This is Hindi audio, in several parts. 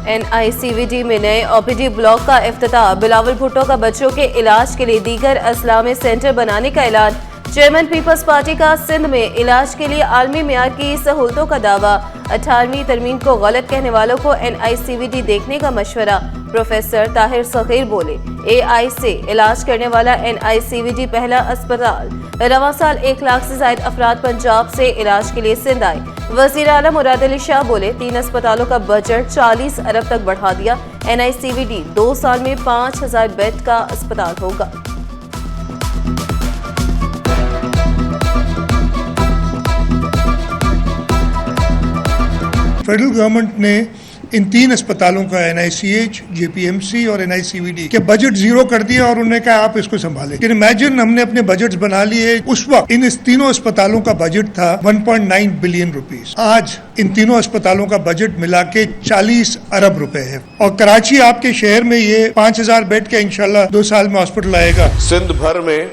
NICVD में नए OPD ब्लॉक का इफ्तिताह। बिलावल भुट्टो का बच्चों के इलाज के लिए दीगर अजला में सेंटर बनाने का ऐलान। चेयरमैन पीपल्स पार्टी का सिंध में इलाज के लिए आलमी मियार की सहूलतों का दावा। 18वीं तरमीम को गलत कहने वालों को NICVD देखने का मशवरा। प्रोफेसर ताहिर सगीर बोले, AI से इलाज करने वाला NICVD पहला अस्पताल। रवां साल 1 लाख से ज्यादा अफराद पंजाब से इलाज के लिए सिंध आए। वजीर आला मुराद अली शाह बोले, 3 अस्पतालों का बजट 40 अरब तक बढ़ा दिया। NICVD 2 साल में 5000 बेड का अस्पताल होगा। फेडरल गवर्नमेंट ने इन 3 अस्पतालों का NICH, JPMC और NICVD के बजट जीरो कर दिया और उन्होंने कहा आप इसको संभालें। लेकिन इमेजिन हमने अपने बजट्स बना लिए, उस वक्त इन तीनों अस्पतालों का बजट था 1.9 बिलियन रुपीस। आज इन तीनों अस्पतालों का बजट मिला के 40 अरब रुपए है और कराची आपके शहर में ये 5000 बेड का इंशाल्लाह 2 साल में हॉस्पिटल आएगा। सिंध भर में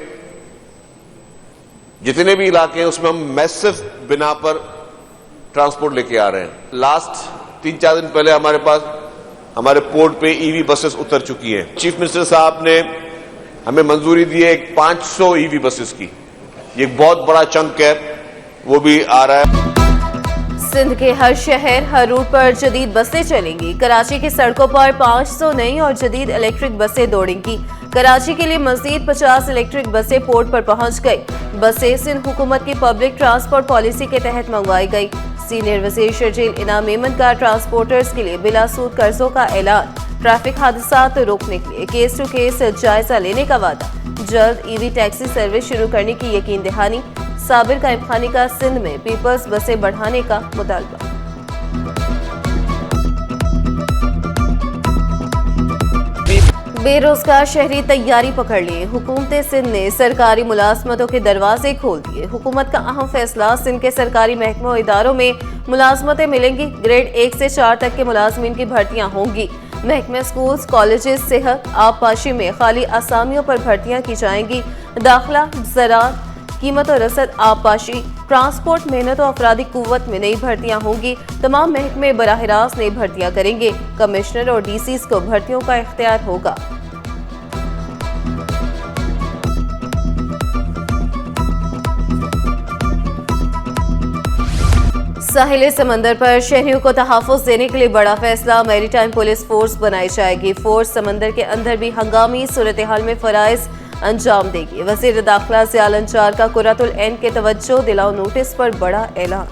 जितने भी इलाके हैं उसमें हम मैसिव बिना पर ट्रांसपोर्ट लेके आ रहे हैं। लास्ट 3-4 दिन पहले हमारे पास हमारे पोर्ट पे EV बसेस उतर चुकी हैं। चीफ मिनिस्टर साहब ने हमें मंजूरी दी है 500 EV बसेस की। ये एक बहुत बड़ा चंक है, वो भी आ रहा है। सिंध के हर शहर हर रूट पर जदीद बसें चलेंगी। कराची की सड़कों पर 500 नई और जदीद इलेक्ट्रिक बसें दौड़ेंगी। कराची के लिए मजीद 50 इलेक्ट्रिक बसें पोर्ट पर पहुंच गई। बसें सिंध हुकूमत की पब्लिक ट्रांसपोर्ट पॉलिसी के तहत मंगवाई गई। सीनियर वजीर शर्जील इनाम मेमन का ट्रांसपोर्टर्स के लिए बिला सूद कर्जों का ऐलान। ट्रैफिक हादसात रोकने के लिए केस टू केस जायजा लेने का वादा। जल्द EV टैक्सी सर्विस शुरू करने की यकीन दहानी। साबिर कायम खानी का सिंध में पीपल्स बसें बढ़ाने का मुतालबा। बेरोजगार शहरी तैयारी पकड़ लिए। हुकूमत सिंध ने सरकारी मुलाजमतों के दरवाजे खोल दिए। हुकूमत का अहम फैसला, सिंध के सरकारी महकमों और इदारों में मुलाजमतें मिलेंगी। ग्रेड 1 से 4 तक के मुलाजमीन की भर्तियां होंगी। महकमे स्कूल्स, कॉलेजेस, सेहत, आबपाशी में खाली आसामियों पर भर्तियां की जाएंगी। दाखिला, ज़राअत, कीमत और रसद, आबपाशी, ट्रांसपोर्ट, मेहनत और अफरादी कुव्वत में नई भर्तियां होंगी। तमाम महकमे बराह रास्त नई भर्तियां करेंगे। कमिश्नर और DCs को भर्तियों का इख्तियार होगा। साहिल समंदर पर शहरियों को तहफ़्फ़ुज़ देने के लिए बड़ा फैसला। मैरीटाइम पुलिस फोर्स बनाई जाएगी। फोर्स समंदर के अंदर भी हंगामी सूरत हाल में फराइज अंजाम देगी। वज़ीर दाखिला ज़ियाल अंचार का कुर्रतुल ऐन के तवज्जो दिलाओ नोटिस पर बड़ा ऐलान।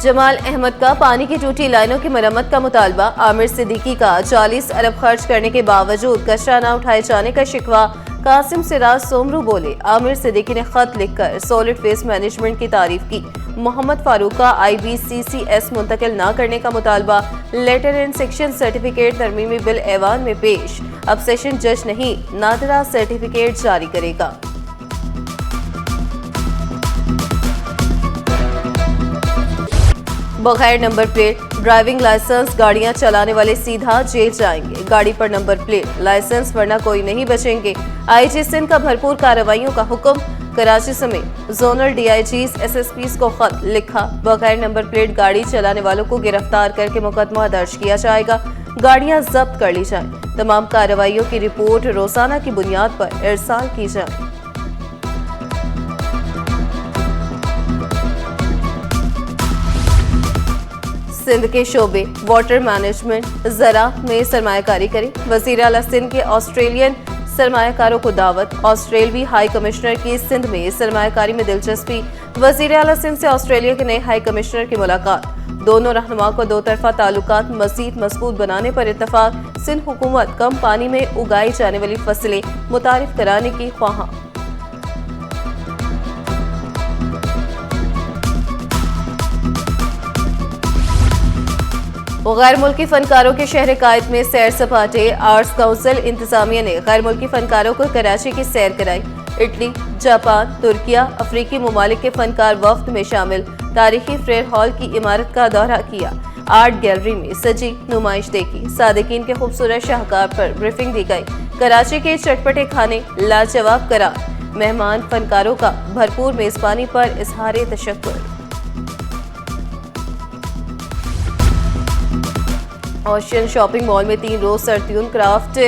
जमाल अहमद का पानी की टूटी लाइनों की मरम्मत का मुतालबा। आमिर सिद्दीकी का 40 अरब खर्च करने के बावजूद कचरा न उठाए जाने का शिकवा। कासिम सिराज सोमरू बोले, आमिर सिद्दीकी ने खत लिखकर सॉलिड वेस्ट मैनेजमेंट की तारीफ की। मोहम्मद फारूक का IBCCS मुंतकिल न करने का मुतालबा। लेटर एंड सेक्शन सर्टिफिकेट तरमीमी बिल ऐवान में पेश। अब सेशन जज नहीं, नादरा सर्टिफिकेट जारी करेगा। बगैर नंबर प्लेट ड्राइविंग लाइसेंस गाड़ियां चलाने वाले सीधा जेल जाएंगे। गाड़ी पर नंबर प्लेट, लाइसेंस वरना कोई नहीं बचेंगे। IG सिंध का भरपूर कार्रवाइयों का हुक्म। कराची समेत जोनल DIGs, SSPs को खत लिखा। बगैर नंबर प्लेट गाड़ी चलाने वालों को गिरफ्तार करके मुकदमा दर्ज किया जाएगा। गाड़ियां जब्त कर ली जाएं। तमाम कार्रवाइयों की रिपोर्ट रोजाना की बुनियाद पर इरसाल की जाए। सिंध के शोबे वाटर मैनेजमेंट, ज़राअत में सरमायाकारी करें। वज़ीर आला सिंध के ऑस्ट्रेलियन सरमायाकारों को दावत। ऑस्ट्रेलवी हाई कमिश्नर की सिंध में सरमायाकारी में दिलचस्पी। वज़ीर आला सिंध से ऑस्ट्रेलिया के नए हाई कमिश्नर की मुलाकात। दोनों रहनुमा को दो तरफा ताल्लुकात मज़ीद मजबूत बनाने पर इत्तफाक। सिंध हुकूमत कम पानी में उगाई जाने वाली फसलें मुतारिफ कराने की ख्वाहां। गैर मुल्की फनकारों के शहर कायद में सैर सपाटे। आर्ट्स काउंसिल इंतजामिया ने गैर मुल्की फनकारों को कराची की सैर कराई। इटली, जापान, तुर्किया, अफ्रीकी ममालिक के फनकार वफ्द में शामिल। तारीखी फ्रेयर हॉल की इमारत का दौरा किया। आर्ट गैलरी में सजी नुमाइश देखी। सादिकीन के खूबसूरत शाहकार पर ब्रीफिंग दी गई। कराची के चटपटे खाने लाजवाब करार। मेहमान फनकारों का भरपूर मेजबानी पर इजहार तशक्कुर। ओशियन शॉपिंग मॉल में 3 रोज सर्दियों क्राफ्ट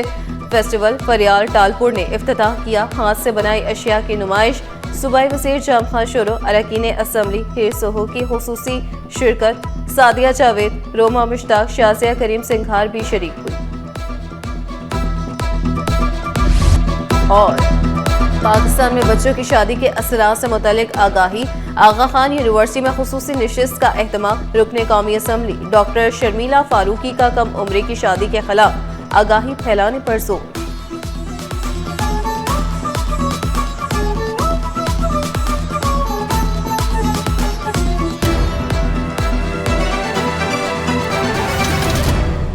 फेस्टिवल फरियाल टालपुर ने इफ्तिताह किया। हाथ से बनाई अशिया की नुमाइश। सूबाई वज़ीर जाम खान शुरू, अरकान असम्बली हीर सोहो की खुसूसी शिरकत। सादिया जावेद, रोमा मुश्ताक, शाजिया करीम सिंघार भी शरीक हुई। और पाकिस्तान में बच्चों की शादी के असरात से मुतल्लिक आगाही। आगा खान यूनिवर्सिटी में खुसूसी नशिस्त का एहतमाम। रुकने कौमी असम्बली डॉक्टर शर्मिला फारूकी का कम उम्री की शादी के खिलाफ आगाही फैलाने पर जोर।